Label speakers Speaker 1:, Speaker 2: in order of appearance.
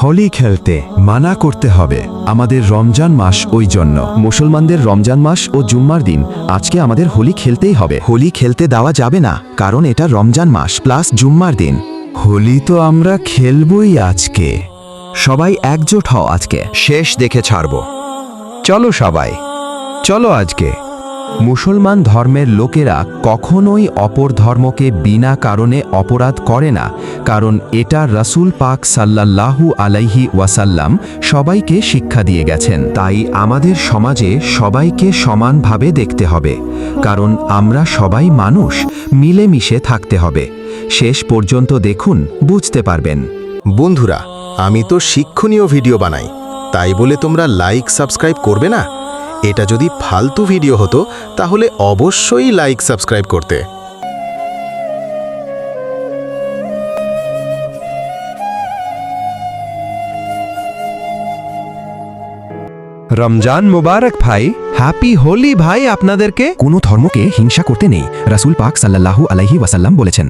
Speaker 1: হোলি খেলতে মানা করতে হবে। আমাদের রমজান মাস ওই জন্য। মুসলমানদের রমজান মাস ও জুম্মার দিন আজকে আমাদের হোলি খেলতেই হবে। হোলি খেলতে দেওয়া যাবে না, কারণ এটা রমজান মাস প্লাস জুম্মার দিন। হোলি তো আমরা খেলবই আজকে। সবাই একজোট হও, আজকে শেষ দেখে ছাড়ব। চলো সবাই, চলো আজকে। মুসলমান ধর্মের লোকেরা কখনোই অপর ধর্মকে বিনা কারণে অপরাধ করে না, কারণ এটা রাসূল পাক সাল্লাল্লাহু আলাইহি ওয়াসাল্লাম সবাইকে শিক্ষা দিয়ে গেছেন। তাই আমাদের সমাজে সবাইকে সমানভাবে দেখতে হবে, কারণ আমরা সবাই মানুষ, মিলেমিশে থাকতে হবে। শেষ পর্যন্ত দেখুন, বুঝতে পারবেন।
Speaker 2: বন্ধুরা, আমি তো শিক্ষণীয় ভিডিও বানাই, তাই বলে তোমরা লাইক সাবস্ক্রাইব করবে না? এটা যদি ফালতু ভিডিও হতো তাহলে অবশ্যই লাইক সাবস্ক্রাইব করতে।
Speaker 1: রমজান মুবারক ভাই। হ্যাপি হোলি ভাই আপনাদেরকে। কোনো ধর্মকে হিংসা করতে নেই, রাসূল পাক সাল্লাল্লাহু আলাইহি ওয়াসাল্লাম বলেছেন।